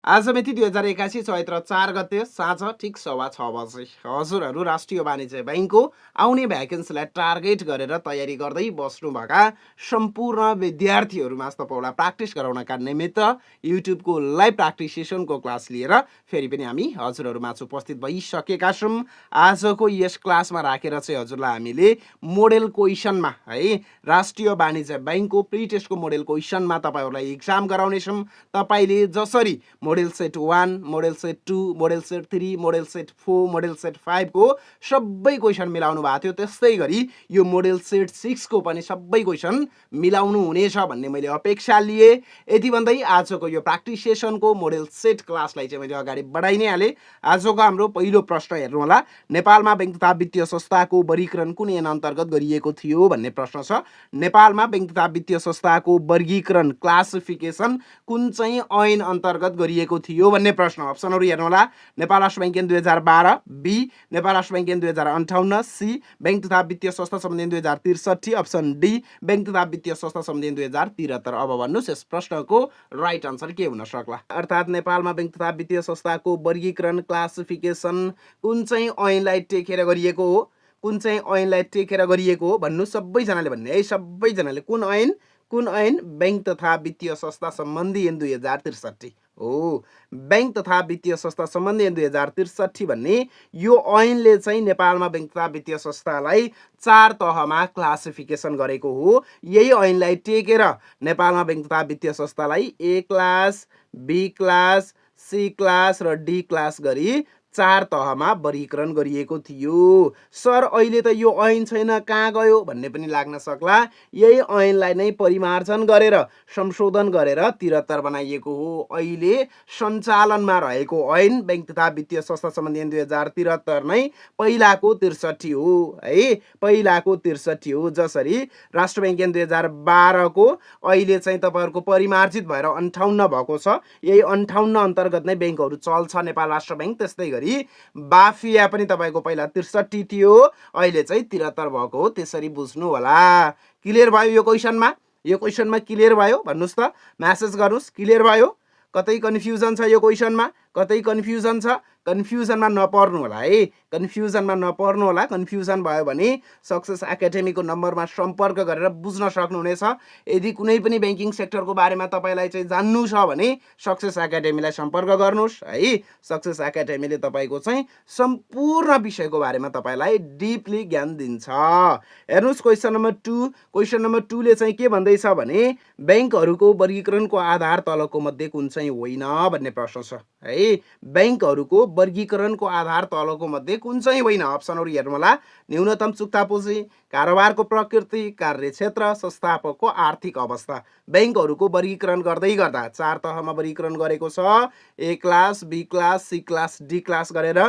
आज मिति 2081 चैत्र 4 गते साँझ ठिक 6:15 बजे हजुरहरू राष्ट्रिय वाणिज्य बैंकको आउने भ्याकेन्सीलाई टार्गेट गरेर तयारी गर्दै बस्नुभएका सम्पूर्ण विद्यार्थीहरूमाझ तपाईँलाई प्र्याक्टिस गराउनका निमित्त युट्युबको लाइभ प्र्याक्टिस सेसनको क्लास लिएर फेरि पनि हामी हजुरहरूमाझ उपस्थित भइसकेका छौँ। आजको यस क्लासमा राखेर चाहिँ हजुरलाई हामीले मोडेल क्वेसनमा है राष्ट्रिय वाणिज्य बैंकको प्री टेस्टको मोडेल क्वेसनमा तपाईँहरूलाई इक्जाम गराउनेछौँ। तपाईँले जसरी model set 1, model set 2, model set 3, model set 4, model set 5 को सबै क्वेसन मिलाउनु भएको थियो, त्यस्तै गरी यो मोडेल सेट 6 को पनि सबै क्वेसन मिलाउनु हुनेछ भन्ने मैले अपेक्षा लिए। यति भन्दै आजको यो प्र्याक्टिस सेसनको मोडेल सेट क्लासलाई चाहिँ मैले अगाडि बढाइ नै हालेँ। आजको हाम्रो पहिलो प्रश्न हेर्नु होला। नेपालमा बैंक तथा वित्तीय संस्थाको वर्गीकरण कुन ऐन अन्तर्गत गरिएको थियो भन्ने प्रश्न छ। नेपालमा बैंक तथा वित्तीय संस्थाको वर्गीकरण क्लासिफिकेसन कुन चाहिँ ऐन अन्तर्गत गरिएको थियो भन्ने प्रश्न। अप्सनहरू हेर्नु होला। नेपाल राष्ट्र बैंक ऐन 2012, बी नेपाल राष्ट्र बैंक ऐन 2058, सी बैंक तथा वित्तीय संस्था सम्बन्धी ऐन 2063, अप्सन डी बैंक तथा वित्तीय संस्था सम्बन्धी ऐन 2073। अब भन्नुहोस् यस प्रश्नको राइट आन्सर के हुन सक्ला? अर्थात् नेपालमा बैंक तथा वित्तीय संस्थाको वर्गीकरण क्लासिफिकेसन कुन चाहिँ ऐनलाई टेकेर गरिएको हो? कुन चाहिँ ऐनलाई टेकेर गरिएको हो भन्नु सबैजनाले भन्ने है, सबैजनाले। कुन ऐन? कुन ऐन? बैंक तथा वित्तीय संस्था सम्बन्धी ऐन 2063 हो। बैंक तथा वित्तीय संस्था सम्बन्धी ऐन 2063 भन्ने यो ऐनले चाहिँ नेपालमा बैंक तथा वित्तीय संस्थालाई 4 तहमा क्लासिफिकेसन गरेको हो। यही ऐनलाई टेकेर नेपालमा बैंक तथा वित्तीय संस्थालाई A class, B class, C class र डी क्लास गरी 4 तहमा वर्गीकरण गरिएको थियो। सर अहिले त यो ऐन छैन, कहाँ गयो भन्ने पनि लाग्न सक्ला। यही ऐनलाई नै परिमार्जन गरेर संशोधन गरेर 73 बनाइएको हो। अहिले सञ्चालनमा रहेको ऐन बैंक तथा वित्तीय संस्था सम्बन्धी ऐन 2073 नै पहिलाको 63 हो है, पहिलाको 63 हो। जसरी राष्ट्र बैंक ऐन 2012 को अहिले चाहिँ तपाईहरुको परिमार्जित भएर 58 भएको छ। यही 58 अन्तर्गत नै बैंकहरू चल्छ नेपाल राष्ट्र बैंक। त्यस्तै गरी बाफिया पनि तपाईको पहिला 63 थियो, अहिले चाहिँ 73 भएको हो। त्यसरी बुझ्नु होला। क्लियर भयो यो क्वेसनमा? यो क्वेसनमा क्लियर भयो? भन्नुस् त, मेसेज गर्नुस् क्लियर भयो? कतै कन्फ्युजन छ यो क्वेसनमा? कतै कन्फ्युजन छ? कन्फ्युजनमा नपर्नु होला है, कन्फ्युजनमा नपर्नु होला। कन्फ्युजन भयो भने सक्सेस एकाडेमीको नम्बरमा सम्पर्क गरेर बुझ्न सक्नुहुनेछ। यदि कुनै पनि बैंकिङ सेक्टरको बारेमा तपाईलाई चाहिँ जान्नु छ भने सक्सेस एकाडेमीलाई सम्पर्क गर्नुस् है। सक्सेस एकाडेमीले तपाईको चाहिँ सम्पूर्ण विषयको बारेमा तपाईलाई डिपली ज्ञान दिन्छ। हेर्नुस् क्वेसन नम्बर 2। क्वेसन नम्बर 2 ले चाहिँ के भन्दैछ भने बैंकहरूको वर्गीकरणको आधार तलको मध्ये कुन चाहिँ होइन भन्ने प्रश्न छ है। बैंकहरूको वर्गीकरणको आधार तलको मध्ये कुन चाहिँ होइन? अप्सनहरू हेर्नु होला। न्यूनतम चुक्ता पुँजी, कारोबारको प्रकृति, कार्यक्षेत्र, संस्थापकको आर्थिक अवस्था। बैंकहरूको वर्गीकरण गर्दै गर्दा 4 तहमा वर्गीकरण गरेको छ। A class, B class, C class, D class गरेर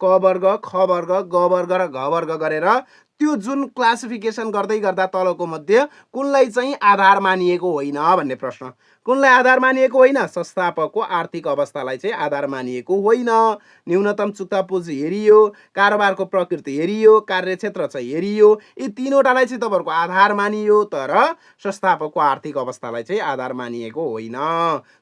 क वर्ग, ख वर्ग, ग वर्ग र घ वर्ग गरेर त्यो जुन क्लासिफिकेसन गर्दै गर्दा तलको मध्ये कुनलाई चाहिँ आधार मानिएको होइन भन्ने प्रश्न। कुनलाई आधार मानिएको होइन? संस्थापकको आर्थिक अवस्थालाई चाहिँ आधार मानिएको होइन। न्यूनतम चुक्ता पुँजी हेरियो, कारोबारको प्रकृति हेरियो, कार्यक्षेत्र चाहिँ हेरियो। यी तीनवटालाई चाहिँ तपाईहरुको आधार मानियो, तर संस्थापकको आर्थिक अवस्थालाई चाहिँ आधार मानिएको होइन।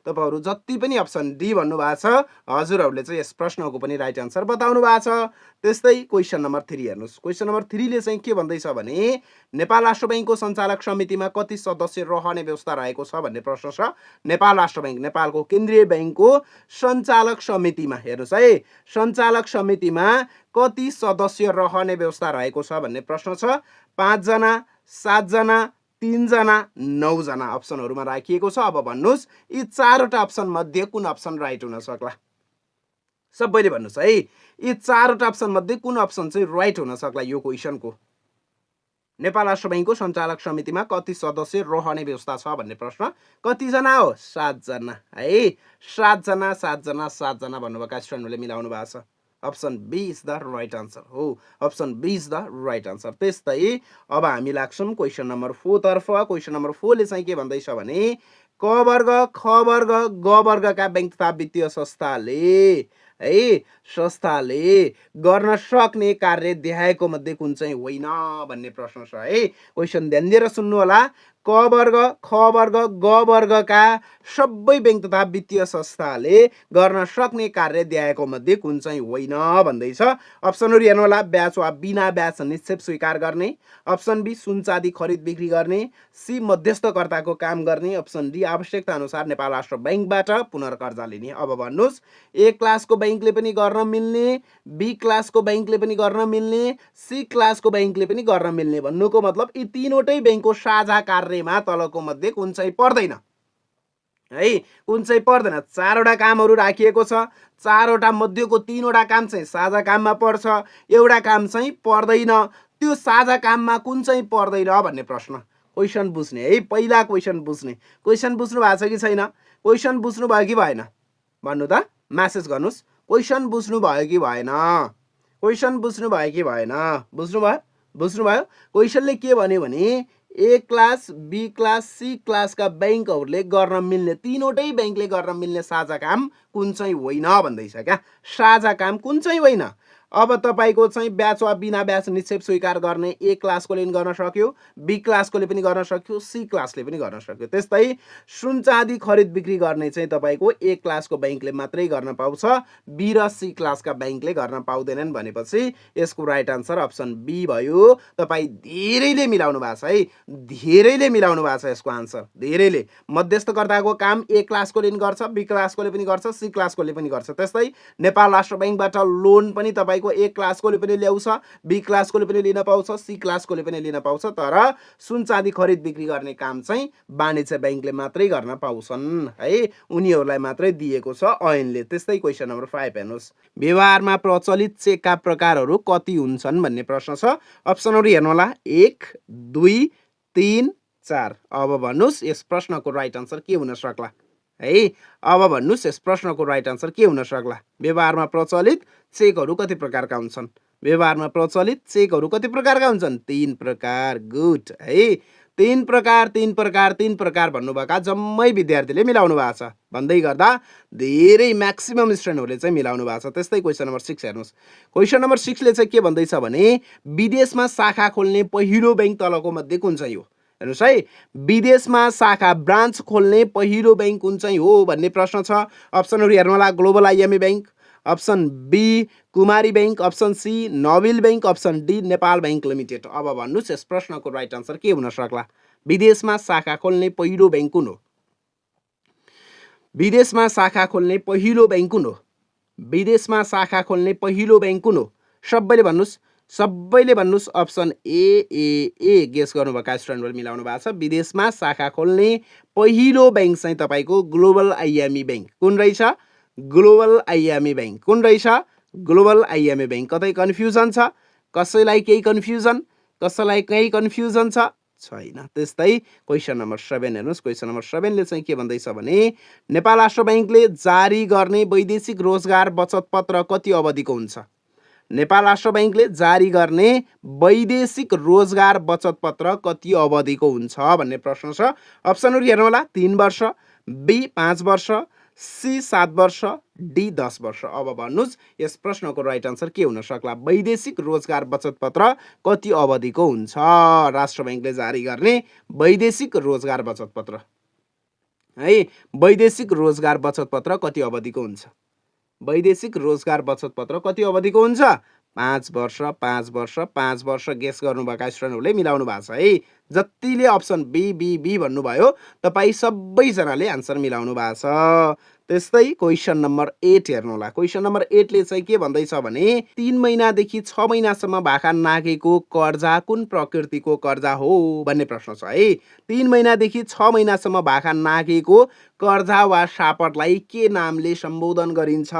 तपाईहरु जति पनि अप्सन डी भन्नु भएको छ, हजुरहरुले चाहिँ यस प्रश्नको पनि राइट आन्सर बताउनु भएको छ। त्यस्तै क्वेसन नम्बर 3 हेर्नुस्। क्वेसन नम्बर 3 ले चाहिँ के भन्दैछ भने नेपाल राष्ट्र बैंकको सञ्चालक समितिमा कति सदस्य रहने व्यवस्था रहेको छ भन्ने प्रश्न छ। नेपाल राष्ट्र बैंक, नेपालको केन्द्रीय बैंकको सञ्चालक समितिमा हेर्नुस् है, सञ्चालक समितिमा कति सदस्य रहने व्यवस्था रहेको छ भन्ने प्रश्न छ। 5 जना, 7 जना, 3 जना, 9 जना अप्सनहरुमा राखिएको छ। अब भन्नुस् यी 4 वटा अप्सन मध्ये कुन अप्सन राइट हुन सक्ला? सबैले भन्नुस् है, यी 4 वटा अप्सन मध्ये कुन अप्सन चाहिँ राइट हुन सक्ला यो क्वेसनको? नेपाल राष्ट्र बैंकको सञ्चालक समितिमा कति सदस्य रहने व्यवस्था छ भन्ने प्रश्न। कति जना हो? 7 जना है। 7 जना, 7 जना, 7 जना भन्नुभएका स्टुडेन्टहरूले मिलाउनु भएको छ। Option B is the right answer हो। Option B is the right answer. त्यस्तै अब हामी लाग्छौँ क्वेसन नम्बर 4 तर्फ। क्वेसन नम्बर 4 ले चाहिँ के भन्दैछ भने क वर्ग, ख वर्ग, ग वर्गका बैंक तथा वित्तीय संस्थाले है, संस्थाले गर्न सक्ने कार्य देखाएको मध्ये कुन चाहिँ होइन भन्ने प्रश्न छ है। क्वेसन ध्यान दिएर सुन्नु होला। क वर्ग, ख वर्ग, ग वर्गका सबै बैंक तथा वित्तीय संस्थाले गर्न सक्ने कार्य दिएको मध्ये कुन चाहिँ होइन भन्दैछ। अप्सनहरू हेर्नु होला। ब्याज वा बिना ब्याज निक्षेप स्वीकार गर्ने, अप्सन बी सुन चाँदी खरिद बिक्री गर्ने, सी मध्यस्थकर्ताको काम गर्ने, अप्सन डी आवश्यकता अनुसार नेपाल राष्ट्र बैंकबाट पुनर्कर्जा लिने। अब भन्नुहोस्, ए क्लासको बैंकले पनि गर्न मिल्ने, बी क्लासको बैंकले पनि गर्न मिल्ने, सी क्लासको बैंकले पनि गर्न मिल्ने भन्नुको मतलब यी तीनवटै बैंकको साझा कार्यमा तलको मध्ये कुन चाहिँ पर्दैन है, कुन चाहिँ पर्दैन। चारवटा कामहरू राखिएको छ, चारवटा मध्येको तीनवटा काम चाहिँ साझा काममा पर्छ, एउटा काम चाहिँ पर्दैन। त्यो साझा काममा कुन चाहिँ पर्दैन भन्ने प्रश्न, क्वेसन बुझ्ने है। पहिला क्वेसन बुझ्ने। क्वेसन बुझ्नु भएको छ कि छैन? क्वेसन बुझ्नु भयो कि भएन भन्नु त? म्यासेज गर्नुहोस्। क्वेसन बुझ्नु भयो कि भएन? क्वेसन बुझ्नु भयो कि भएन? बुझ्नुभयो? बुझ्नुभयो? क्वेसनले के भन्यो भने ए क्लास, बी क्लास, सी क्लासका बैंकहरूले गर्न मिल्ने, तीनवटै बैंकले गर्न मिल्ने साझा काम कुन चाहिँ होइन भन्दैछ क्या। साझा काम कुन चाहिँ होइन? अब तपाईको चाहिँ ब्याज वा बिना ब्याज निक्षेप स्वीकार गर्ने ए क्लासकोले पनि गर्न सक्यो, बी क्लासकोले पनि गर्न सक्यो, सी क्लासले पनि गर्न सक्यो। त्यस्तै सुन चाँदी खरिद बिक्री गर्ने चाहिँ तपाईको ए क्लासको बैंकले मात्रै गर्न पाउँछ, बी र सी क्लासका बैंकले गर्न पाउँदैनन् भनेपछि यसको राइट आन्सर अप्सन बी भयो। तपाईँ धेरैले मिलाउनु भएको छ है, धेरैले मिलाउनु भएको छ यसको आन्सर, धेरैले। मध्यस्थकर्ताको काम ए क्लासकोले पनि गर्छ, बी क्लासकोले पनि गर्छ, सी क्लासकोले पनि गर्छ। त्यस्तै नेपाल राष्ट्र बैंकबाट लोन पनि तपाईको ए क्लासकोले पनि ल्याउँछ, बी क्लासकोले पनि लिन पाउँछ, सी क्लासकोले पनि लिन पाउँछ। तर सुन चाँदी खरिद बिक्री गर्ने काम चाहिँ वाणिज्य बैंकले मात्रै गर्न पाउँछन् है, उनीहरूलाई मात्रै दिएको छ ऐनले। त्यस्तै क्वेसन नम्बर 5 हेर्नुहोस्। व्यवहारमा प्रचलित चेकका प्रकारहरू कति हुन्छन् भन्ने प्रश्न छ। अप्सनहरू हेर्नु होला। 1, 2, 3, 4। अब भन्नुहोस् यस प्रश्नको राइट आन्सर के हुन सक्ला है? अब भन्नुहोस् यस प्रश्नको राइट आन्सर के हुन सक्ला? व्यवहारमा प्रचलित चेकहरू कति प्रकारका हुन्छन्? व्यवहारमा प्रचलित चेकहरू कति प्रकारका हुन्छन्? 3 प्रकार। गुड है। 3 प्रकार, 3 प्रकार, 3 प्रकार भन्नुभएका जम्मै विद्यार्थीले मिलाउनु भएको छ। भन्दै गर्दा धेरै म्याक्सिमम स्टुडेन्टहरूले चाहिँ मिलाउनु भएको छ। त्यस्तै क्वेसन नम्बर 6 हेर्नुहोस्। क्वेसन नम्बर 6 ले चाहिँ के भन्दैछ भने विदेशमा शाखा खोल्ने पहिलो बैंक तलको मध्ये कुन चाहिँ हो? हेर्नुहोस् है, विदेशमा शाखा ब्रान्च खोल्ने पहिलो बैंक कुन चाहिँ हो भन्ने प्रश्न छ। अप्सनहरू हेर्नु होला। Global IME bank, option B Kumari bank, option C Nobel bank, option D Nepal bank limited. अब भन्नुहोस् यस प्रश्नको राइट आन्सर के हुन सक्ला? विदेशमा शाखा खोल्ने पहिलो बैंक कुन हो? विदेशमा शाखा खोल्ने पहिलो बैंक कुन हो? विदेशमा शाखा खोल्ने पहिलो बैंक कुन हो? सबैले भन्नुहोस्, सबैले भन्नुहोस्। अप्सन ए गेस गर्नुभएका स्टुडेन्टहरूले मिलाउनु भएको छ। विदेशमा शाखा खोल्ने पहिलो बैंक चाहिँ तपाईँको ग्लोबल आइएमए बैंक। कुन रहेछ? Global IME bank. कुन रहेछ? Global IME bank. कतै कन्फ्युजन छ? कसैलाई केही कन्फ्युजन? कसैलाई केही कन्फ्युजन छ? छैन। त्यस्तै क्वेसन नम्बर 7 हेर्नुहोस्। क्वेसन नम्बर 7 ले चाहिँ के भन्दैछ भने नेपाल राष्ट्र बैंकले जारी गर्ने वैदेशिक रोजगार बचत पत्र कति अवधिको हुन्छ? नेपाल राष्ट्र बैंकले जारी गर्ने वैदेशिक रोजगार बचत पत्र कति अवधिको हुन्छ भन्ने प्रश्न छ। अप्सनहरू हेर्नु होला। 3 वर्ष, बी 5 वर्ष, सी 7 वर्ष, डी 10 वर्ष। अब भन्नुहोस् यस प्रश्नको राइट आन्सर के हुन सक्ला? वैदेशिक रोजगार बचत पत्र कति अवधिको हुन्छ? राष्ट्र बैंकले जारी गर्ने वैदेशिक रोजगार बचत पत्र है, वैदेशिक रोजगार बचत पत्र कति अवधिको हुन्छ? वैदेशिक रोजगार बचत पत्र कति अवधिको हुन्छ? 5 वर्ष, 5 वर्ष, 5 वर्ष गेस गर्नुभएका स्टुडेन्टहरूले मिलाउनु भएको छ है। जतिले अप्सन बी बी बी भन्नुभयो तपाईँ सबैजनाले आन्सर मिलाउनु भएको छ। त्यस्तै क्वेसन नम्बर 8 हेर्नु होला। क्वेसन नम्बर 8 ले चाहिँ के भन्दैछ भने 3 महिनादेखि 6 महिनासम्म भाका नागेको कर्जा कुन प्रकृतिको कर्जा हो भन्ने प्रश्न छ है। 3 महिनादेखि 6 महिनासम्म भाका नागेको कर्जा वा सापटलाई के नामले सम्बोधन गरिन्छ?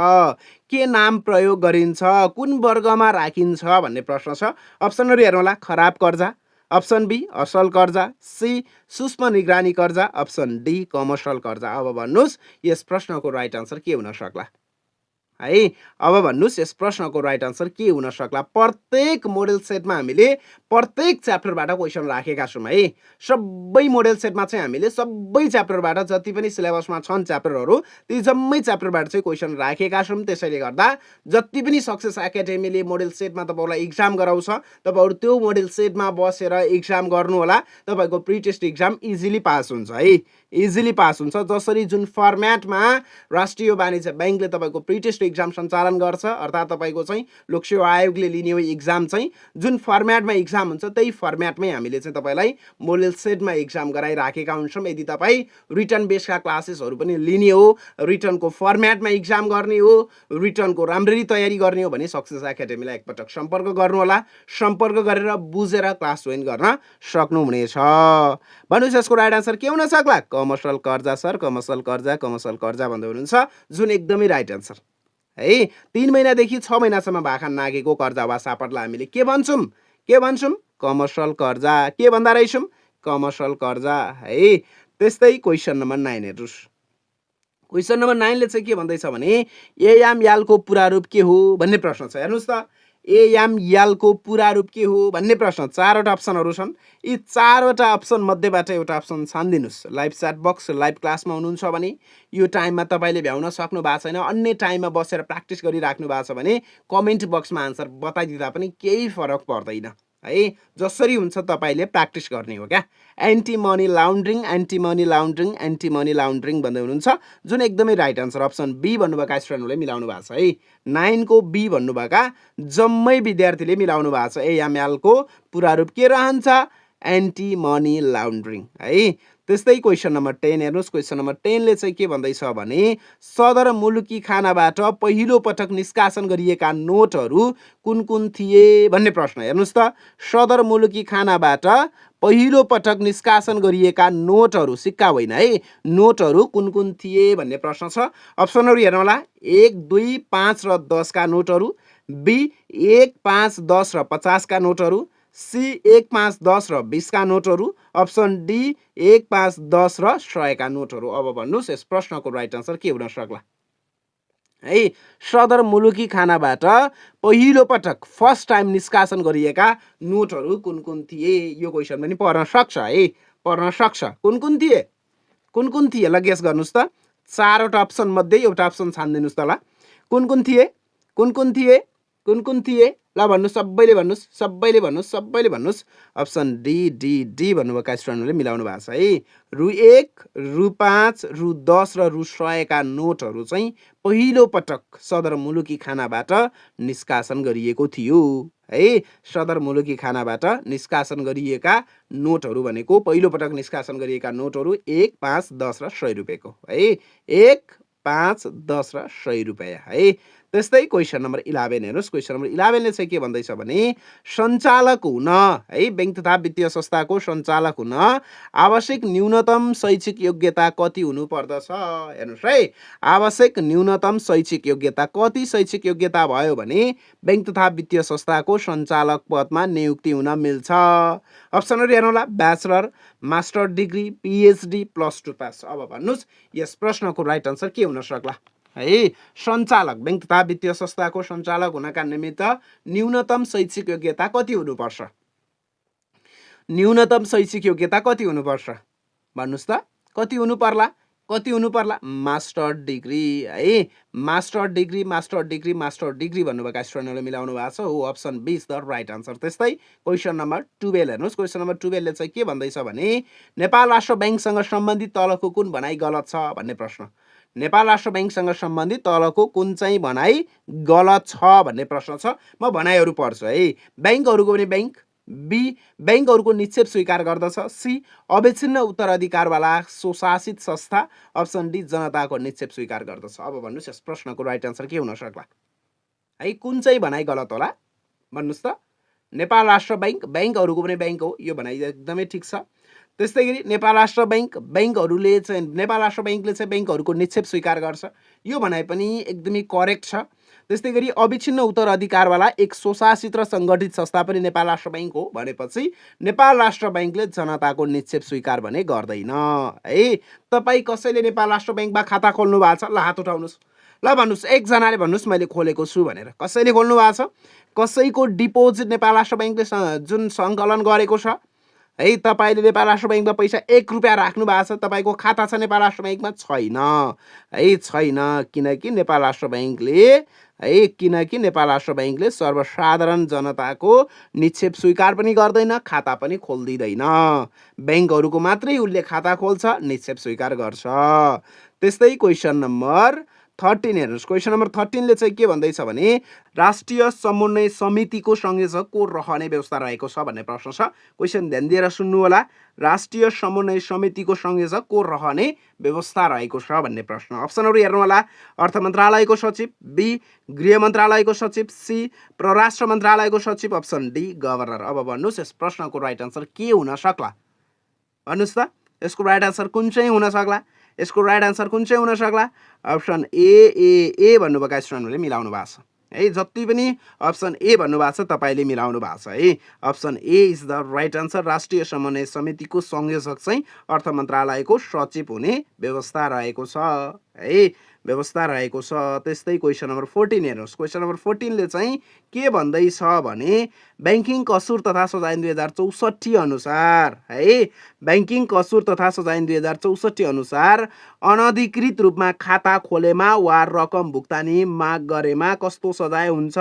के नाम प्रयोग गरिन्छ? कुन वर्गमा राखिन्छ भन्ने प्रश्न छ। अप्सनहरू हेर्नु होला। खराब कर्जा, अप्सन बी असल कर्जा, सी सूक्ष्म निगरानी कर्जा, अप्सन डी कमर्सियल कर्जा। अब भन्नुहोस् यस प्रश्नको राइट आन्सर के हुन सक्ला? है। अब भन्नुहोस् यस प्रश्नको राइट आन्सर के हुन सक्ला? प्रत्येक मोडेल सेटमा हामीले प्रत्येक च्याप्टरबाट क्वेसन राखेका छौँ है। सबै मोडेल सेटमा चाहिँ हामीले सबै च्याप्टरबाट जति पनि सिलेबसमा छन् च्याप्टरहरू ती जम्मै च्याप्टरबाट चाहिँ क्वेसन राखेका छौँ। त्यसैले गर्दा जति पनि सक्सेस एकाडेमीले मोडेल सेटमा तपाईँहरूलाई इक्जाम गराउँछ, तपाईँहरू त्यो मोडेल सेटमा बसेर इक्जाम गर्नुहोला। तपाईँको pre test exam easily pass हुन्छ है, इजिली पास हुन्छ। जसरी जुन फर्मेटमा राष्ट्रिय वाणिज्य ब्याङ्कले तपाईँको प्री टेस्ट इक्जाम सञ्चालन गर्छ, अर्थात् तपाईँको चाहिँ लोकसेवा आयोगले लिने हो इक्जाम चाहिँ जुन फर्मेटमा इक्जाम हुन्छ त्यही फर्मेटमै हामीले चाहिँ तपाईँलाई मोडेल सेटमा इक्जाम गराइराखेका हुन्छौँ। यदि तपाईँ रिटर्न बेसका क्लासेसहरू पनि लिने हो, रिटर्नको फर्मेटमा इक्जाम गर्ने हो, रिटर्नको राम्ररी तयारी गर्ने हो भने सक्सेस एकाडेमीलाई एकपटक सम्पर्क गर्नुहोला। सम्पर्क गरेर बुझेर क्लास जोइन गर्न सक्नुहुनेछ। भन्नुहोस् यसको राइट आन्सर के हुन सक्ला? कमर्सियल कर्जा सर, कमर्सियल कर्जा, कमर्सियल कर्जा भन्दै हुनुहुन्छ, जुन एकदमै राइट आन्सर है। 3 महिनादेखि 6 महिनासम्म भाखा नागेको कर्जा वा सापटलाई हामीले के भन्छौँ? के भन्छौँ? कमर्सियल कर्जा। के भन्दा रहेछौँ? कमर्सियल कर्जा है। त्यस्तै क्वेसन नम्बर 9 हेर्नुहोस्। क्वेसन नम्बर 9 ले चाहिँ के भन्दैछ भने एयाम यालको पुरा रूप के हो भन्ने प्रश्न छ। हेर्नुहोस् त, एयाम यालको पुरा रूप के हो भन्ने प्रश्न। 4वटा अप्सनहरू छन्। यी 4वटा अप्सन मध्येबाट एउटा अप्सन छानिदिनुहोस्। लाइभ च्याट बक्स लाइभ क्लासमा हुनुहुन्छ भने यो टाइममा तपाईँले भ्याउन सक्नु भएको छैन, अन्य टाइममा बसेर प्र्याक्टिस गरिराख्नु भएको छ भने कमेन्ट बक्समा आन्सर बताइदिँदा पनि केही फरक पर्दैन है। जसरी हुन्छ तपाईँले प्र्याक्टिस गर्ने हो क्या। Anti money laundering, anti money laundering, anti money laundering भन्दै हुनुहुन्छ, जुन एकदमै राइट आन्सर अप्सन बी भन्नुभएका स्टुडेन्टहरूले मिलाउनु भएको छ है। 9 को बी भन्नुभएका जम्मै विद्यार्थीले मिलाउनु भएको छ। एएमएलको पुरा रूप के रहन्छ? एन्टी मनी लाउन्ड्रिङ है। त्यस्तै क्वेसन नम्बर 10 हेर्नुहोस्। क्वेसन नम्बर 10 ले चाहिँ के भन्दैछ भने सदर मुलुकी खानाबाट पहिलो पटक निष्कासन गरिएका नोटहरू कुन कुन थिए भन्ने प्रश्न। हेर्नुहोस् त, सदर मुलुकी खानाबाट पहिलो पटक निष्कासन गरिएका नोटहरू, सिक्का होइन है, नोटहरू कुन कुन थिए भन्ने प्रश्न छ। अप्सनहरू हेर्नु होला। 1, 2, 5 र 10 का नोटहरू, बी 1, 5, 10 र 50 का नोटहरू, सी 1, 5, 10 र 20 का नोटहरू, अप्सन डी 1, 5, 10 र 100 का नोटहरू। अब भन्नुहोस् यस प्रश्नको राइट आन्सर के हुन सक्ला है। सदर मुलुकी खानाबाट पहिलो पटक फर्स्ट टाइम निष्कासन गरिएका नोटहरू कुन कुन थिए? यो क्वेसन पनि पर्न सक्छ है, पर्न सक्छ। कुन कुन थिए? कुन कुन थिए? ल गेस गर्नुहोस् त। 4वटा अप्सन मध्ये एउटा अप्सन छानिदिनुहोस् त ल। कुन कुन थिए? कुन कुन थिए? कुन कुन थिए? ल भन्नुहोस्, सबैले भन्नुहोस्, सबैले भन्नुहोस्, सबैले भन्नुहोस्। अप्सन डी डी डी भन्नुभएका स्टुडेन्टहरूले मिलाउनु भएको छ है। रु 1, रु 5, रु 10 र रु 100 का नोटहरू चाहिँ पहिलो पटक सदर मुलुकी खानाबाट निष्कासन गरिएको थियो है। सदर मुलुकी खानाबाट निष्कासन गरिएका नोटहरू भनेको पहिलो पटक निष्कासन गरिएका नोटहरू 1, 5, 10 र 100 रुपियाँको है। 1, 5, 10 र 100 रुपियाँ है। त्यस्तै क्वेसन नम्बर 11 हेर्नुहोस्। क्वेसन नम्बर 11 ले चाहिँ के भन्दैछ भने सञ्चालक हुन है, ब्याङ्क तथा वित्तीय संस्थाको सञ्चालक हुन आवश्यक न्यूनतम शैक्षिक योग्यता कति हुनु पर्दछ? हेर्नुहोस् है, आवश्यक न्यूनतम शैक्षिक योग्यता कति? शैक्षिक योग्यता भयो भने ब्याङ्क तथा वित्तीय संस्थाको सञ्चालक पदमा नियुक्ति हुन मिल्छ। अप्सनहरू हेर्नु होला। Bachelor, master degree, PhD, +2 pass. अब भन्नुहोस् यस प्रश्नको राइट आन्सर के हुन सक्ला है। सञ्चालक, ब्याङ्क तथा वित्तीय संस्थाको सञ्चालक हुनका निमित्त न्यूनतम शैक्षिक योग्यता कति हुनुपर्छ? न्यूनतम शैक्षिक योग्यता कति हुनुपर्छ भन्नुहोस् त? कति हुनु पर्ला? कति हुनु पर्ला? मास्टर डिग्री है। Master degree, master degree, master degree भन्नुभएका स्टुडेन्टहरूले मिलाउनु भएको छ। हो option B is the right answer. त्यस्तै क्वेसन नम्बर 12 हेर्नुहोस्। क्वेसन नम्बर 12 ले चाहिँ के भन्दैछ भने नेपाल राष्ट्र ब्याङ्कसँग सम्बन्धित तलको कुन भनाइ गलत छ भन्ने प्रश्न। नेपाल राष्ट्र ब्याङ्कसँग सम्बन्धित तलको कुन चाहिँ भनाइ गलत छ भन्ने प्रश्न छ। म भनाइहरू पढ्छु है। ब्याङ्कहरूको पनि ब्याङ्क, बी ब्याङ्कहरूको निक्षेप स्वीकार गर्दछ, सी अविच्छिन्न उत्तराधिकारवाला स्वशासित संस्था, अप्सन डी जनताको निक्षेप स्वीकार गर्दछ। अब भन्नुहोस् यस प्रश्नको राइट आन्सर के हुन सक्ला है? कुन चाहिँ भनाइ गलत होला भन्नुहोस् त? नेपाल राष्ट्र ब्याङ्क, ब्याङ्कहरूको पनि ब्याङ्क हो, यो भनाइ एकदमै ठिक छ। त्यस्तै गरी नेपाल राष्ट्र बैंकहरूले चाहिँ नेपाल राष्ट्र बैंकले चाहिँ बैंकहरूको निक्षेप स्वीकार गर्छ। यो भनाइ पनि एकदमै करेक्ट छ। त्यस्तै गरी अविच्छिन्न उत्तराधिकारवाला एक स्वशासित र सङ्गठित संस्था पनि नेपाल राष्ट्र बैंक हो भनेपछि नेपाल राष्ट्र बैंकले जनताको निक्षेप स्वीकार भने गर्दैन है। तपाईँ कसैले नेपाल राष्ट्र बैंकमा खाता खोल्नु भएको छ? ल हात उठाउनुहोस्। ल भन्नुहोस्, एकजनाले भन्नुहोस् मैले खोलेको छु भनेर। कसैले खोल्नु भएको छ? कसैको डिपोजिट नेपाल राष्ट्र बैंकले जुन सङ्कलन गरेको छ है, तपाईँले नेपाल राष्ट्र बैंकमा पैसा 1 रुपियाँ राख्नु भएको छ, तपाईँको खाता छ नेपाल राष्ट्र बैंकमा? छैन है, छैन। किनकि नेपाल राष्ट्र बैंकले सर्वसाधारण जनताको निक्षेप स्वीकार पनि गर्दैन, खाता पनि खोल्दिँदैन। बैंकहरूको मात्रै उसले खाता खोल्छ, निक्षेप स्वीकार गर्छ। त्यस्तै क्वेसन नम्बर 13 हेर्नुहोस्। क्वेसन नम्बर 13 ले चाहिँ के भन्दैछ भने राष्ट्रिय समन्वय समितिको संयोजक को रहने व्यवस्था रहेको छ भन्ने प्रश्न छ। क्वेसन ध्यान दिएर सुन्नु होला। राष्ट्रिय समन्वय समितिको संयोजक को रहने व्यवस्था रहेको छ भन्ने प्रश्न। अप्सनहरू हेर्नु होला। अर्थ मन्त्रालयको सचिव, बी गृह मन्त्रालयको सचिव, सी परराष्ट्र मन्त्रालयको सचिव, अप्सन डी गभर्नर। अब भन्नुहोस् यस प्रश्नको राइट आन्सर के हुन सक्ला? भन्नुहोस् त, यसको राइट आन्सर कुन चाहिँ हुन सक्ला? यसको राइट आन्सर कुन चाहिँ हुन सक्ला? अप्सन ए भन्नुभएका स्टुडेन्टहरूले मिलाउनु भएको छ है। जति पनि अप्सन ए भन्नुभएको छ तपाईँले मिलाउनु भएको छ है। Option A is the right answer. राष्ट्रिय समन्वय समितिको संयोजक चाहिँ अर्थ मन्त्रालयको सचिव हुने व्यवस्था रहेको छ है, व्यवस्था रहेको छ। त्यस्तै क्वेसन नम्बर 14 हेर्नुहोस्। क्वेसन नम्बर 14 ले चाहिँ के भन्दैछ भने बैंकिङ कसुर तथा सजाय 2064 अनुसार है, बैंकिङ कसुर तथा सजाय 2064 अनुसार अनधिकृत रूपमा खाता खोलेमा वा रकम भुक्तानी माग गरेमा कस्तो सजाय हुन्छ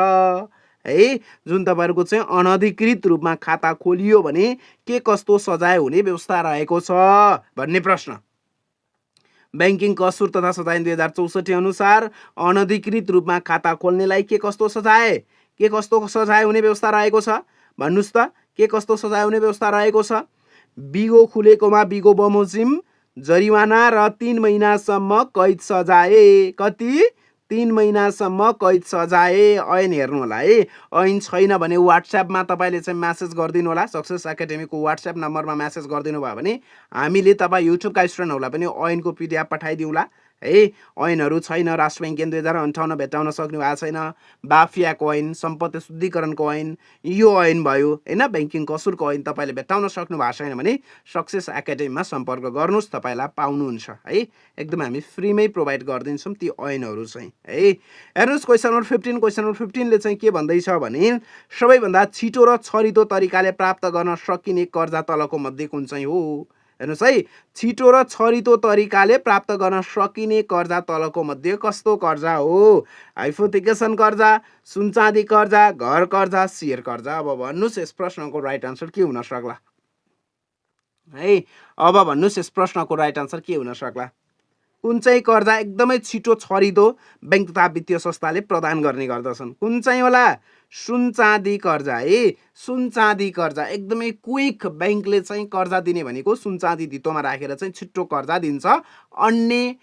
है। जुन तपाईँहरूको चाहिँ अनधिकृत रूपमा खाता खोलियो भने के कस्तो सजाय हुने व्यवस्था रहेको छ भन्ने प्रश्न। बैंकिङ कसुर तथा सजाय 2064 अनुसार अनधिकृत रूपमा खाता खोल्नेलाई के कस्तो सजाय हुने व्यवस्था रहेको छ? भन्नुहोस् त, के कस्तो सजाय हुने व्यवस्था रहेको छ? बिगो खुलेकोमा बिगो बमोजिम, जरिवाना र 3 महिनासम्म कैद सजाय। कति? 3 महिनासम्म कैद सजाय। ऐन हेर्नु होला है। ऐन छैन भने व्हाट्सएपमा तपाईँले चाहिँ म्यासेज गरिदिनु होला। सक्सेस एकाडेमीको व्हाट्सएप नम्बरमा म्यासेज गरिदिनु भयो भने हामीले तपाईँ युट्युबका स्टुडेन्टहरूलाई पनि ऐनको पिडिएफ पठाइदिउँला है। ऐनहरू छैन, राष्ट्र बैंक ऐन 2058 भेट्टाउन सक्नु भएको छैन, बाफियाको ऐन, सम्पत्ति शुद्धिकरणको ऐन, यो ऐन भयो होइन, बैंकिङ कसुरको ऐन तपाईँले भेट्टाउन सक्नु भएको छैन भने सक्सेस एकाडेमीमा सम्पर्क गर्नुहोस्, तपाईँलाई पाउनुहुन्छ है। एकदम हामी फ्रीमै प्रोभाइड गरिदिन्छौँ ती ऐनहरू चाहिँ है। हेर्नुहोस् क्वेसन नम्बर 15। क्वेसन नम्बर 15 ले चाहिँ के भन्दैछ भने सबैभन्दा छिटो र छरितो तरिकाले प्राप्त गर्न सकिने कर्जा तलको मध्ये कुन चाहिँ हो? हेर्नुहोस् है, छिटो र छरितो तरिकाले प्राप्त गर्न सकिने कर्जा तलको मध्ये कस्तो कर्जा हो? हाइपोथेकेसन कर्जा, सुनचाँदी कर्जा, घर कर्जा, सेयर कर्जा। अब भन्नुहोस् यस प्रश्नको राइट आन्सर के हुन सक्ला है? अब भन्नुहोस् यस प्रश्नको राइट आन्सर के हुन सक्ला? कुन चाहिँ कर्जा एकदमै छिटो छरितो बैंक तथा वित्तीय संस्थाले प्रदान गर्ने गर्दछन्? कुन चाहिँ होला? सुनचाँदी कर्जा है। सुनचाँदी कर्जा एकदमै क्विक बैंकले चाहिँ कर्जा दिने भनेको सुनचाँदी धितोमा राखेर चाहिँ छिट्टो कर्जा दिन्छ अन्य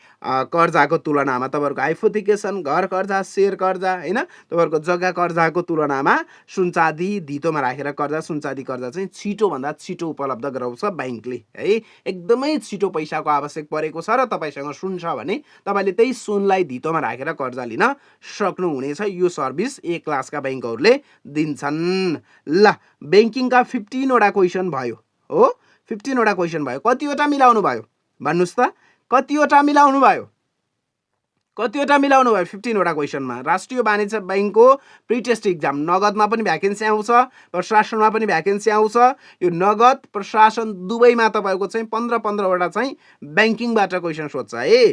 कर्जाको तुलनामा। तपाईँहरूको हाइपोथेकेसन, घर कर्जा, सेयर कर्जा होइन, तपाईँहरूको जग्गा कर्जाको तुलनामा सुनचाँदी धितोमा राखेर कर्जा, सुनचाँदी कर्जा चाहिँ छिटोभन्दा छिटो उपलब्ध गराउँछ बैंकले है। एकदमै छिटो पैसाको आवश्यक परेको छ र तपाईँसँग सुन छ भने तपाईँले त्यही सुनलाई धितोमा राखेर कर्जा लिन सक्नुहुनेछ। यो सर्भिस ए क्लासका बैंकहरूले दिन्छन्। ल, बैंकिङका 15 वटा क्वेसन भयो हो, 15 वटा क्वेसन भयो। कतिवटा मिलाउनु भयो? भन्नुहोस् त, कतिवटा मिलाउनु भयो? कतिवटा मिलाउनु भयो 15 वटा क्वेसनमा? राष्ट्रिय वाणिज्य बैंकको प्री टेस्ट इक्जाम नगदमा पनि भ्याकेन्सी आउँछ, प्रशासनमा पनि भ्याकेन्सी आउँछ। यो नगद प्रशासन दुवैमा तपाईँको चाहिँ 15 वटा चाहिँ बैंकिङबाट क्वेसन सोध्छ है।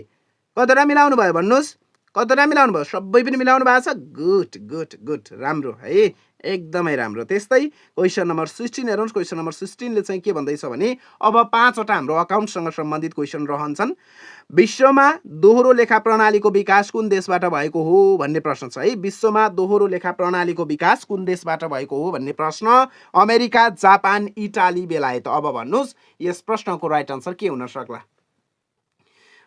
कतिवटा मिलाउनु भयो भन्नुहोस्? कतिवटा मिलाउनु भयो? सबै पनि मिलाउनु भएको छ। गुड गुड गुड, राम्रो है, एकदमै राम्रो। त्यस्तै क्वेसन नम्बर 16 हेर्नुहोस्। क्वेसन नम्बर 16 ले चाहिँ के भन्दैछ भने अब 5 वटा हाम्रो अकाउन्टसँग सम्बन्धित क्वेसन रहन्छन्। विश्वमा दोहोरो लेखा प्रणालीको विकास कुन देशबाट भएको हो भन्ने प्रश्न छ है। विश्वमा दोहोरो लेखा प्रणालीको विकास कुन देशबाट भएको हो भन्ने प्रश्न। अमेरिका, जापान, इटाली, बेलायत। अब भन्नुहोस् यस प्रश्नको राइट आन्सर के हुन सक्ला?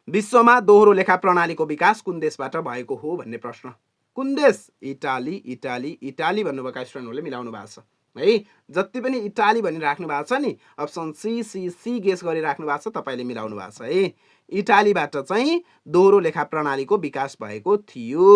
विश्वमा दोहोरो लेखा प्रणालीको विकास कुन देशबाट भएको हो भन्ने प्रश्न। कुन देश? इटाली। इटाली, इटाली भन्नुभएका स्टुडेन्टहरूले मिलाउनु भएको छ है जति पनि इटाली भनिराख्नु भएको छ नि अप्सन सी गेस गरिराख्नु भएको छ तपाईँले मिलाउनु भएको छ है इटालीबाट चाहिँ दोहोरो लेखा प्रणालीको विकास भएको थियो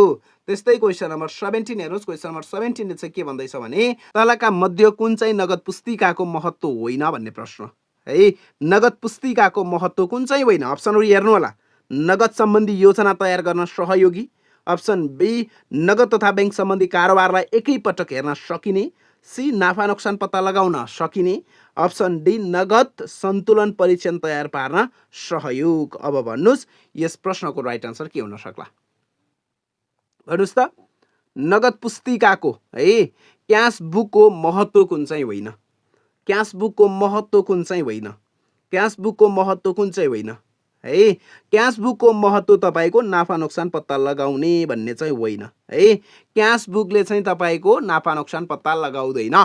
त्यस्तै क्वेसन नम्बर 17 हेर्नुहोस् क्वेसन नम्बर 17 ले चाहिँ के भन्दैछ भने तलका मध्ये कुन चाहिँ नगद पुस्तिकाको महत्त्व होइन भन्ने प्रश्न है नगद पुस्तिकाको महत्त्व कुन चाहिँ होइन अप्सनहरु हेर्नु होला नगद सम्बन्धी योजना तयार गर्न सहयोगी अप्सन बी नगद तथा बैंक सम्बन्धी कारोबारलाई एकैपटक हेर्न सकिने सी नाफा नोक्सान पत्ता लगाउन सकिने अप्सन डी नगद सन्तुलन परीक्षण तयार पार्न सहयोग अब भन्नुस् यस प्रश्नको राइट आन्सर के हुन सक्ला भन्नुस् त नगद पुस्तिकाको है क्याश बुकको महत्त्व कुन चाहिँ होइन क्याश बुकको महत्त्व कुन चाहिँ होइन क्याश बुकको महत्त्व कुन चाहिँ होइन है क्याश बुकको महत्त्व तपाईको नाफा नोक्सान पत्ता लगाउने भन्ने चाहिँ होइन है क्याश बुकले चाहिँ तपाईको नाफा नोक्सान पत्ता लगाउँदैन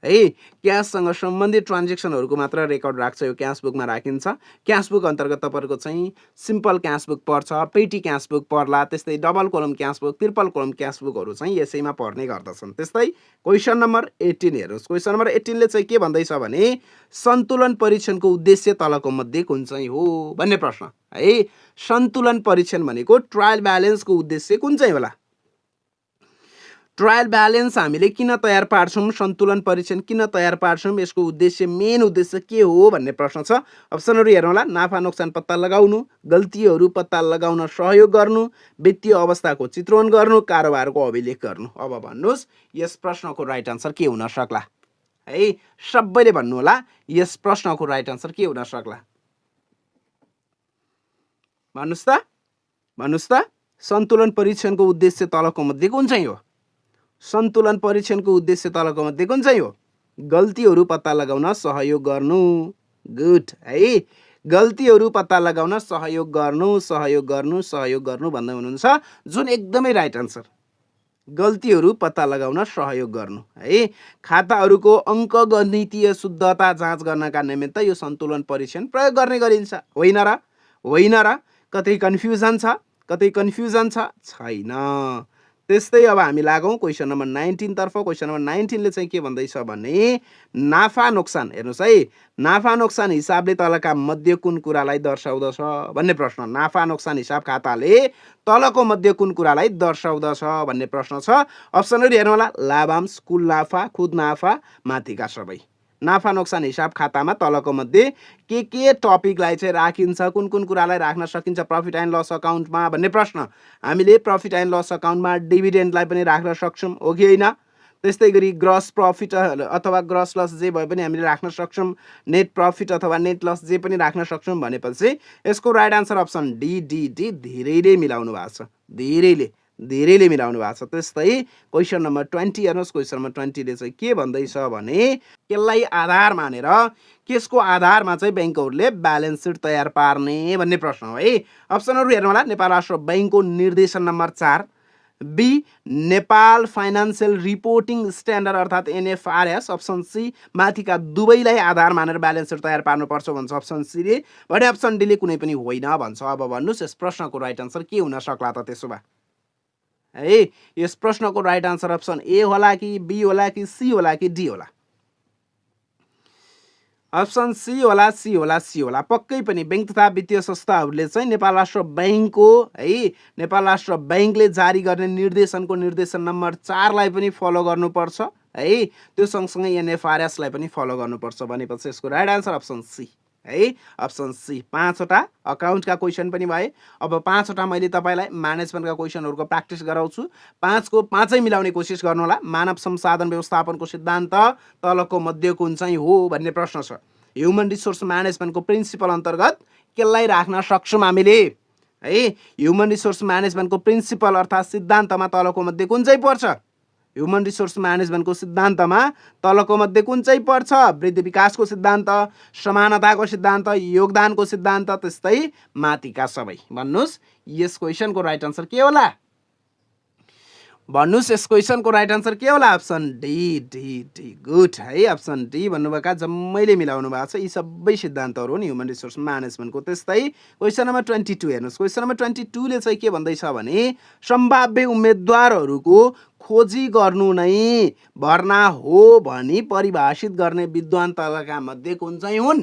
है क्याशसँग सम्बन्धित ट्रान्जेक्सनहरुको मात्र रेकर्ड राख्छ यो क्याश बुकमा राखिन्छ क्याश बुक अन्तर्गत तपाईको चाहिँ सिम्पल क्याश बुक पर्छ पेटी क्याश बुक पर्ला त्यस्तै double column cash book triple column cash बुकहरु चाहिँ यसैमा पर्ने गर्दछन् त्यस्तै क्वेशन नम्बर 18 हेर्नुस् क्वेशन नम्बर 18 ले चाहिँ के भन्दैछ भने सन्तुलन परीक्षणको उद्देश्य तलको मध्ये कुन चाहिँ हो भन्ने प्रश्न है सन्तुलन परीक्षण भनेको ट्रायल ब्यालेन्सको उद्देश्य कुन चाहिँ होला ट्रायल ब्यालेन्स हामीले किन तयार पार्छौं सन्तुलन परीक्षण किन तयार पार्छौं यसको उद्देश्य मेन उद्देश्य के हो भन्ने प्रश्न छ अप्सनहरु हेरौँला नाफा नोक्सान पत्ता लगाउनु गल्तीहरु पत्ता लगाउन सहयोग गर्नु वित्तीय अवस्थाको चित्रण गर्नु कारोबारको अभिलेख गर्नु अब भन्नुस् यस प्रश्नको राइट आन्सर के हुन सक्ला है सबैले भन्नु होला यस प्रश्नको राइट आन्सर के हुन सक्ला भन्नुस् त सन्तुलन परीक्षणको उद्देश्य तलको मध्ये कुन चाहिँ हो सन्तुलन परीक्षणको उद्देश्य तलको मध्ये कुन चाहिँ हो गल्तीहरु पत्ता लगाउन सहयोग गर्नु गुड है गल्तीहरु पत्ता लगाउन सहयोग गर्नु भन्दै हुनुहुन्छ जुन एकदमै राइट आन्सर गल्तीहरु पत्ता लगाउन सहयोग गर्नु है खाताहरुको अंकगणितीय शुद्धता जाँच गर्नका निमित्त यो सन्तुलन परीक्षण प्रयोग गर्ने गरिन्छ होइन र कतै कन्फ्युजन छ छैन त्यस्तै अब हामी लागौं क्वेशन नम्बर 19 तर्फ क्वेशन नम्बर 19 ले चाहिँ के भन्दैछ भने नाफा नोक्सान हेर्नुस् है नाफा नोक्सान हिसाबले तलका मध्ये कुन कुरालाई दर्शाउँदछ भन्ने प्रश्न नाफा नोक्सान हिसाब खाताले तलको मध्ये कुन कुरालाई दर्शाउँदछ भन्ने प्रश्न छ अप्सनहरु हेर्नु होला लाभांश कुल नाफा खुद नाफा माथिका सबै नाफा नोक्सान हिसाब खातामा तलको मध्ये के टपिकलाई चाहिँ राखिन्छ कुन कुन कुरालाई राख्न सकिन्छ प्रॉफिट एन्ड लस अकाउन्टमा भन्ने प्रश्न हामीले प्रॉफिट एन्ड लस अकाउन्टमा डिभिडेन्डलाई पनि राख्न सक्छौं हो कि हैन त्यस्तै गरी ग्रस प्रॉफिट अथवा ग्रस लस जे भए पनि हामीले राख्न सक्छौं नेट प्रॉफिट अथवा नेट लस जे पनि राख्न सक्छौं भनेपछि यसको राइट आन्सर अप्सन डी धेरैले मिलाउनु भएको छ धेरैले मिलाउनु भएको छ त्यस्तै क्वेशन नम्बर 20 हेर्नुस् क्वेशन नम्बर 20 ले चाहिँ के भन्दैछ भने केलाई आधार मानेर केसको आधारमा चाहिँ बैंकहरुले ब्यालेन्स शीट तयार पार्ने भन्ने प्रश्न हो है अप्सनहरु हेर्नु होला नेपाल राष्ट्र बैंकको निर्देशन number 4 B Nepal financial reporting standard अर्थात एनएफआरएस अप्सन सी माथिका दुवैलाई आधार मानेर ब्यालेन्स शीट तयार पार्नुपर्छ भन्छ अप्सन सी ले भने अप्सन डी ले कुनै पनि होइन भन्छ अब भन्नुस् यस प्रश्नको राइट आन्सर के हुन सक्ला त त्यसो भए है यस प्रश्नको राइट आन्सर अप्सन ए होला कि बी होला कि सी होला कि डी होला अप्सन सी होला पक्कै पनि बैंक तथा वित्तीय संस्थाहरूले चाहिँ नेपाल राष्ट्र बैंकको है नेपाल राष्ट्र बैंकले जारी गर्ने निर्देशन नम्बर 4 लाई पनि फलो गर्नुपर्छ है त्यो सँगसँगै एनएफआरएस लाई पनि फलो गर्नुपर्छ भनेपछि यसको राइट आन्सर अप्सन सी है अप्सन सी 5 वटा अकाउन्टका क्वेशन पनि भए अब 5 वटा मैले तपाईलाई म्यानेजमेन्टका क्वेशनहरुको प्र्याक्टिस गराउँछु 5 को 5 मिलाउने कोसिस गर्नु होला मानव संसाधन व्यवस्थापनको सिद्धान्त तलको मध्ये कुन चाहिँ हो भन्ने प्रश्न छ ह्युमन रिसोर्स म्यानेजमेन्टको प्रिन्सिपल अन्तर्गत केलाई राख्न सक्छौं हामीले है ह्युमन रिसोर्स म्यानेजमेन्टको प्रिन्सिपल अर्थात सिद्धान्तमा तलको मध्ये कुन चाहिँ पर्छ ह्युमन रिसोर्स म्यानेजमेन्टको सिद्धान्तमा तलको मध्ये कुन चाहिँ पर्छ वृद्धि विकासको सिद्धान्त समानताको सिद्धान्त योगदानको सिद्धान्त त्यस्तै माथिका सबै भन्नुस् यस क्वेशनको राइट आन्सर के होला भन्नुस् यस क्वेशनको राइट आन्सर के होला अप्सन डी गुड है अप्सन डी भन्नुभएका जम्मैले मिलाउनु भएको छ यी सबै सिद्धान्तहरु हुन् ह्युमन रिसोर्स म्यानेजमेन्टको त्यस्तै क्वेशन नम्बर 22 हेर्नुस् क्वेशन नम्बर 22 ले चाहिँ के भन्दैछ भने सम्भाव्य उम्मेदवारहरुको खोजी गर्नु नै भर्ना हो भनी परिभाषित गर्ने विद्वान तलका मध्ये कुन चाहिँ हुन्?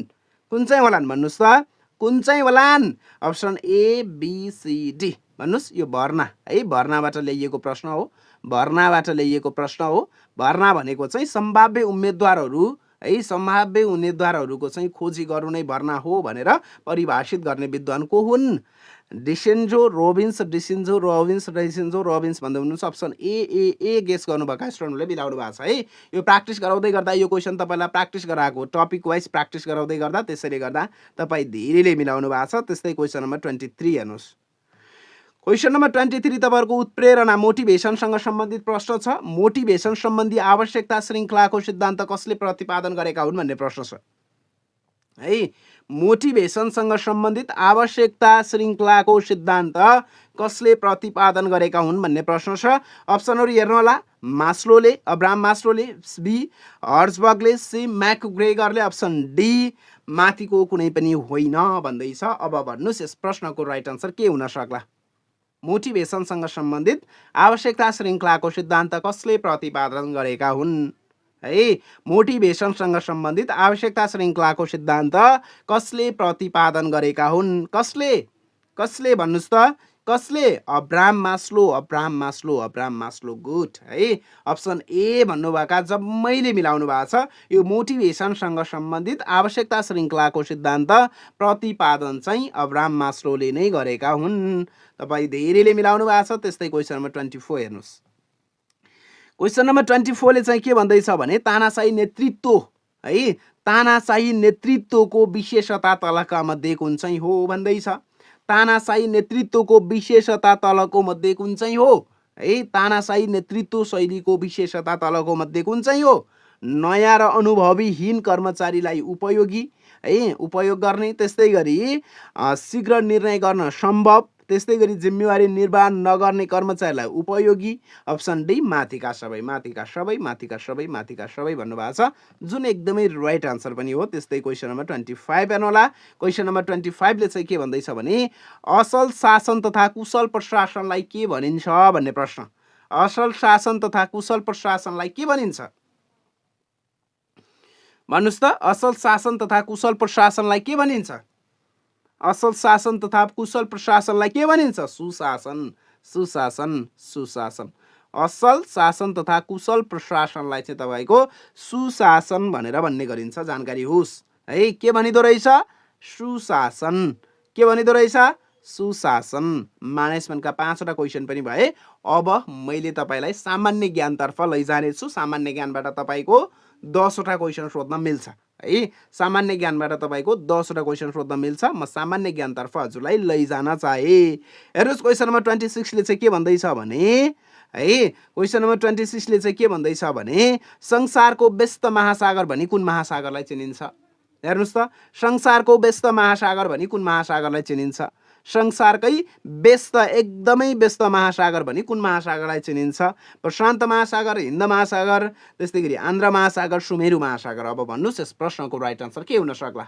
कुन चाहिँ होलान् भन्नुहोस् त? कुन चाहिँ होलान्? Option A B C D भन्नुहोस्। यो भर्ना है, भर्नाबाट ल्याइएको प्रश्न हो। भर्नाबाट ल्याइएको प्रश्न हो। भर्ना भनेको चाहिँ सम्भाव्य उम्मेदवारहरू है, सम्भाव्य उम्मेदवारहरूको चाहिँ खोजी गर्नु नै भर्ना हो भनेर परिभाषित गर्ने विद्वान को हुन्? डिसेन्जो रोबिन्स, डिसिन्जो रोबिन्स, डिसिन्जो रोबिन्स भन्दै हुनुहुन्छ। अप्सन ए गेस गर्नुभएका स्टुडेन्टहरूले मिलाउनु भएको छ है। यो प्र्याक्टिस गराउँदै गर्दा यो क्वेसन तपाईँलाई प्र्याक्टिस गराएको, टपिक वाइज प्र्याक्टिस गराउँदै गर्दा, त्यसैले गर्दा तपाईँ धेरैले मिलाउनु भएको छ। त्यस्तै क्वेसन नम्बर 23 हेर्नुहोस्। क्वेसन नम्बर 23 तपाईँहरूको उत्प्रेरणा मोटिभेसनसँग सम्बन्धित प्रश्न छ। मोटिभेसन सम्बन्धी आवश्यकता श्रृङ्खलाको सिद्धान्त कसले प्रतिपादन गरेका हुन् भन्ने प्रश्न छ है। मोटिभेसनसँग सम्बन्धित आवश्यकता श्रृङ्खलाको सिद्धान्त कसले प्रतिपादन गरेका हुन् भन्ने प्रश्न छ। अप्सनहरू हेर्नु होला। मास्लोले, अब्राहम मास्लोले, बी हर्जबर्गले, सी म्याकग्रेगरले, अप्सन डी माथिको कुनै पनि होइन भन्दैछ। अब भन्नुहोस् यस प्रश्नको राइट आन्सर के हुन सक्ला? मोटिभेसनसँग सम्बन्धित आवश्यकता श्रृङ्खलाको सिद्धान्त कसले प्रतिपादन गरेका हुन् है? मोटिभेसनसँग सम्बन्धित आवश्यकता श्रृङ्खलाको सिद्धान्त कसले प्रतिपादन गरेका हुन्? कसले? कसले भन्नुहोस् त? कसले? Abraham Maslow, Abraham Maslow, Abraham Maslow. Good है। अप्सन ए भन्नुभएका जम्मैले मिलाउनु भएको छ। यो मोटिभेसनसँग सम्बन्धित आवश्यकता श्रृङ्खलाको सिद्धान्त प्रतिपादन चाहिँ अब्राहम मास्लोले नै गरेका हुन्। तपाईँ धेरैले मिलाउनु भएको छ। त्यस्तै क्वेसन नम्बर 24 हेर्नुहोस्। क्वेसन नम्बर 24 ले चाहिँ के भन्दैछ भने तानाशाही नेतृत्व है, तानाशाही नेतृत्वको विशेषता तलका मध्ये कुन चाहिँ हो भन्दैछ। तानाशाही नेतृत्वको विशेषता तलको मध्ये कुन चाहिँ हो है? तानाशाही नेतृत्व शैलीको विशेषता तलको मध्ये कुन चाहिँ हो? नयाँ र अनुभवीहीन कर्मचारीलाई उपयोगी है, उपयोग गर्ने, त्यस्तै गरी शीघ्र निर्णय गर्न सम्भव, त्यस्तै गरी जिम्मेवारी निर्वाह नगर्ने कर्मचारीलाई उपयोगी। अप्सन डी माथिका सबै, माथिका सबै, माथिका सबै, माथिका सबै भन्नुभएको छ, जुन एकदमै राइट आन्सर पनि हो। त्यस्तै क्वेसन नम्बर 25 हेर्नु होला। क्वेसन नम्बर 25 ले चाहिँ के भन्दैछ भने असल शासन तथा कुशल प्रशासनलाई के भनिन्छ भन्ने प्रश्न। असल शासन तथा कुशल प्रशासनलाई के भनिन्छ भन्नुहोस् त? असल शासन तथा कुशल प्रशासनलाई के भनिन्छ? असल शासन तथा कुशल प्रशासनलाई के भनिन्छ? सुशासन, सुशासन, सुशासन। असल शासन तथा कुशल प्रशासनलाई चाहिँ तपाईँको सुशासन भनेर भन्ने गरिन्छ, जानकारी होस् है। के भनिदो रहेछ? सुशासन। के भनिदो रहेछ? सुशासन। म्यानेजमेन्टका 5 वटा क्वेसन पनि भए। अब मैले तपाईँलाई सामान्य ज्ञानतर्फ लैजानेछु। सामान्य ज्ञानबाट तपाईँको 10 वटा क्वेसन सोध्न मिल्छ है। सामान्य ज्ञानबाट तपाईँको 10 वटा क्वेसन सोध्न मिल्छ। म सामान्य ज्ञानतर्फ हजुरलाई लैजान चाहे। हेर्नुहोस् क्वेसन नम्बर 26 ले चाहिँ के भन्दैछ भने है, क्वेसन नम्बर 26 ले चाहिँ के भन्दैछ भने संसारको व्यस्त महासागर भनी कुन महासागरलाई चिनिन्छ? हेर्नुहोस् त, संसारको व्यस्त महासागर भनी कुन महासागरलाई चिनिन्छ? संसारकै व्यस्त, एकदमै व्यस्त महासागर भनी कुन महासागरलाई चिनिन्छ? प्रशान्त महासागर, हिन्द महासागर, त्यस्तै गरी आन्ध्र महासागर, सुमेरु महासागर। अब भन्नुहोस् यस प्रश्नको राइट आन्सर के हुन सक्ला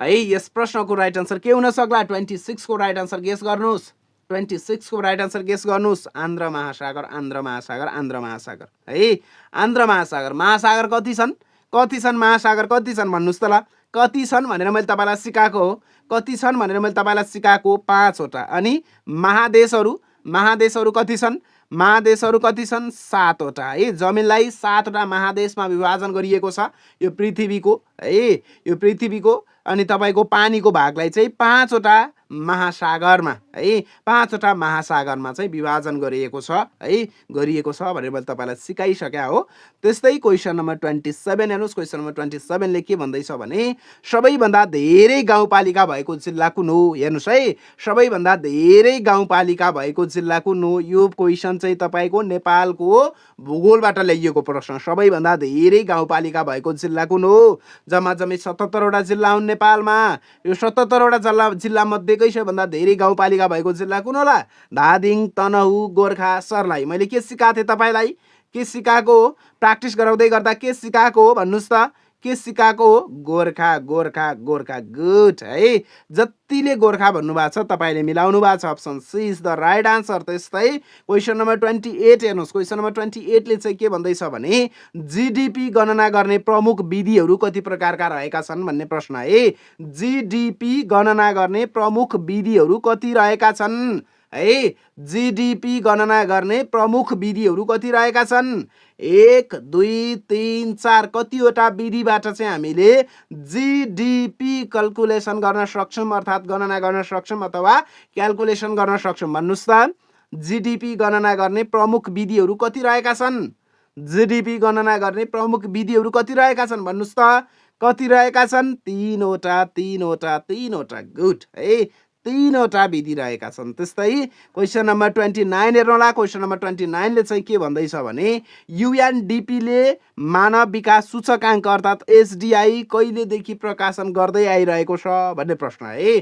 है? यस प्रश्नको राइट आन्सर के हुन सक्ला? 26 को राइट आन्सर गेस गर्नुहोस्। 26 को राइट आन्सर गेस गर्नुहोस्। आन्ध्र महासागर, आन्ध्र महासागर, आन्ध्र महासागर है। आन्ध्र महासागर। महासागर कति छन्? कति छन् महासागर? कति छन् भन्नुहोस् त ल? कति छन् भनेर मैले तपाईँलाई सिकाएको हो। कति छन् भनेर मैले तपाईँलाई सिकाएको 5 वटा। अनि महादेशहरू, महादेशहरू कति छन्? महादेशहरू कति छन्? 7 वटा है। जमिनलाई 7 वटा महादेशमा विभाजन गरिएको छ यो पृथ्वीको है, यो पृथ्वीको। अनि तपाईँको पानीको भागलाई चाहिँ 5 वटा महासागरमा है, 5 वटा महासागरमा चाहिँ विभाजन गरिएको छ है, गरिएको छ भनेर मैले तपाईँलाई सिकाइसकेँ हो। त्यस्तै क्वेसन नम्बर 27 हेर्नुहोस्। क्वेसन नम्बर 27 ले के भन्दैछ भने सबैभन्दा धेरै गाउँपालिका भएको जिल्ला कुन हो? हेर्नुहोस् है, सबैभन्दा धेरै गाउँपालिका भएको जिल्ला कुन हो? यो क्वेसन चाहिँ तपाईँको नेपालको भूगोलबाट ल्याइएको प्रश्न। सबैभन्दा धेरै गाउँपालिका भएको जिल्ला कुन हो? जम्मा जम्मी 77 वटा जिल्ला हुन् नेपालमा। यो 77 वटा जिल्ला मध्येकै सबभन्दा धेरै गाउँपालिका भएको जिल्ला कुन होला? धादिङ, तनहुँ, गोर्खा, सर्लाही। मैले के सिकाएको थिएँ तपाईँलाई? के सिकाएको हो? प्र्याक्टिस गराउँदै गर्दा के सिकाएको हो भन्नुहोस् त? के सिकाएको हो? गोर्खा गोर्खा गोर्खा। गुड है, जतिले गोर्खा भन्नुभएको छ तपाईँले मिलाउनु भएको छ। Option C is the right answer. त्यस्तै क्वेसन नम्बर 28 हेर्नुहोस्। क्वेसन नम्बर 28 ले चाहिँ के भन्दैछ भने जिडिपी गणना गर्ने प्रमुख विधिहरू कति प्रकारका रहेका छन् भन्ने प्रश्न है। जिडिपी गणना गर्ने प्रमुख विधिहरू कति रहेका छन् है। जिडिपी गणना गर्ने प्रमुख विधिहरू कति रहेका छन्? 1 2 3 4 कतिवटा विधिबाट चाहिँ हामीले जिडिपी क्याल्कुलेसन गर्न सक्छौँ, अर्थात् गणना गर्न सक्छौँ अथवा क्याल्कुलेसन गर्न सक्छौँ? भन्नुहोस् त, जिडिपी गणना गर्ने प्रमुख विधिहरू कति रहेका छन्? जिडिपी गणना गर्ने प्रमुख विधिहरू कति रहेका छन्? भन्नुहोस् त, कति रहेका छन्? 3 वटा 3 वटा 3 वटा। गुड है, 3 वटा विधि रहेका छन्। त्यस्तै क्वेसन नम्बर 29 हेर्नु होला। क्वेसन नम्बर 29 ले चाहिँ के भन्दैछ भने युएनडिपी ले मानव विकास सूचकाङ्क अर्थात् एसडिआई कहिलेदेखि प्रकाशन गर्दै आइरहेको छ भन्ने प्रश्न है।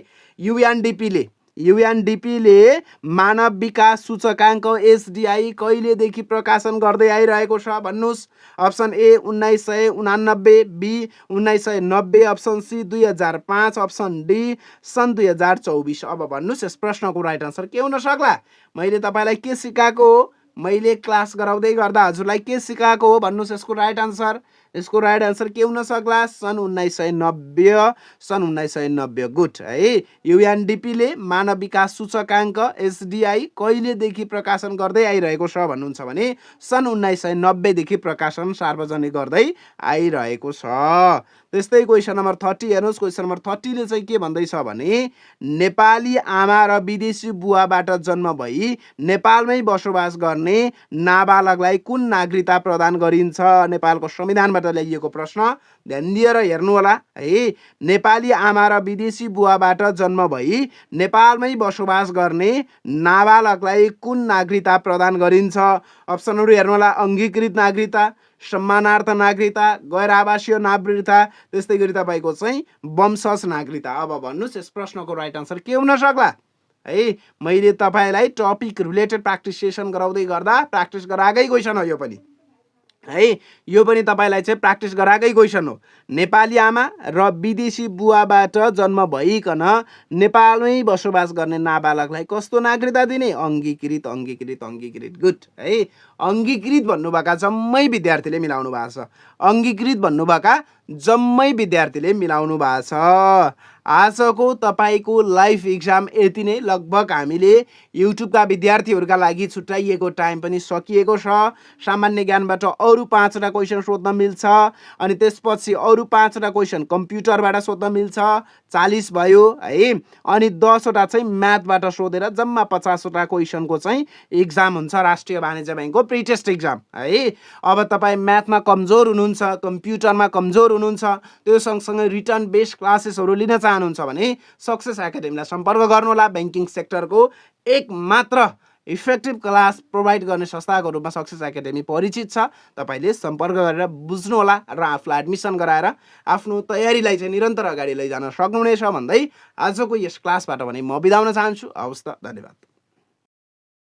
युएनडिपी ले मानव विकास सूचकाङ्क एसडिआई कहिलेदेखि प्रकाशन गर्दै आइरहेको छ? भन्नुहोस्। Option A 1989, B 1990, option C 2005, option D सन् 2024। अब भन्नुहोस् यस प्रश्नको राइट आन्सर के हुन सक्ला? मैले तपाईँलाई के सिकाएको हो? मैले क्लास गराउँदै गर्दा हजुरलाई के सिकाएको हो? भन्नुहोस् यसको राइट आन्सर। यसको राइट आन्सर के हुन सक्ला? सन् 1990। सन् 1990। गुड है, युएनडिपी ले मानव विकास सूचकाङ्क एसडिआई कहिलेदेखि प्रकाशन गर्दै आइरहेको छ भन्नुहुन्छ भने सन् 1990 देखि प्रकाशन सार्वजनिक गर्दै आइरहेको छ। त्यस्तै क्वेसन नम्बर 30 हेर्नुहोस्। क्वेसन नम्बर 30 ले चाहिँ के भन्दैछ भने नेपाली आमा र विदेशी बुवाबाट जन्म भई नेपालमै बसोबास गर्ने नाबालकलाई कुन नागरिकता प्रदान गरिन्छ? नेपालको संविधानबाट ल्याइएको प्रश्न, ध्यान दिएर हेर्नु होला है। नेपाली आमा र विदेशी बुवाबाट जन्म भई नेपालमै बसोबास गर्ने नाबालकलाई कुन नागरिकता प्रदान गरिन्छ? अप्सनहरू हेर्नु होला। अङ्गीकृत नागरिकता, सम्मानार्थ नागरिकता, गैर आवासीय नागरिकता, त्यस्तै गरी तपाईँको चाहिँ वंशज नागरिकता। अब भन्नुहोस् यस प्रश्नको राइट आन्सर के हुन सक्ला है। मैले तपाईँलाई टपिक रिलेटेड प्र्याक्टिस सेसन गराउँदै गर्दा प्र्याक्टिस गराएकै क्वेसन हो यो पनि है। यो पनि तपाईँलाई चाहिँ प्र्याक्टिस गराएकै क्वेसन हो। नेपाली आमा र विदेशी बुवाबाट जन्म भइकन नेपालमै बसोबास गर्ने नाबालकलाई कस्तो नागरिकता दिने? अङ्गीकृत अङ्गीकृत अङ्गीकृत। गुड है, अङ्गीकृत भन्नुभएका जम्मै विद्यार्थीले मिलाउनु भएको छ। अङ्गीकृत भन्नुभएका जम्मै विद्यार्थीले मिलाउनु भएको छ। आजको तपाईँको लाइभ इक्जाम यति नै। लगभग हामीले युट्युबका विद्यार्थीहरूका लागि छुट्याइएको टाइम पनि सकिएको छ। सामान्य ज्ञानबाट अरू 5वटा क्वेसन सोध्न मिल्छ, अनि त्यसपछि अरू 5वटा क्वेसन कम्प्युटरबाट सोध्न मिल्छ, 40 भयो है। अनि 10वटा चाहिँ म्याथबाट सोधेर जम्मा 50वटा क्वेसनको चाहिँ इक्जाम हुन्छ राष्ट्रिय वाणिज्य ब्याङ्कको प्री टेस्ट इक्जाम है। अब तपाईँ म्याथमा कमजोर हुनुहुन्छ, कम्प्युटरमा कमजोर हुनुहुन्छ, त्यो सँगसँगै रिटर्न बेस्ड क्लासेसहरू लिन चाहनुहुन्छ भने सक्सेस एकाडेमीलाई सम्पर्क गर्नुहोला। ब्याङ्किङ सेक्टरको एक मात्र इफेक्टिभ क्लास प्रोभाइड गर्ने संस्थाको रूपमा सक्सेस एकाडेमी परिचित छ। तपाईँले सम्पर्क गरेर बुझ्नुहोला र आफूलाई एडमिसन गराएर आफ्नो तयारीलाई चाहिँ निरन्तर अगाडि लैजान सक्नुहुनेछ भन्दै आजको यस क्लासबाट भने म बिदा हुन चाहन्छु। हवस् त, धन्यवाद।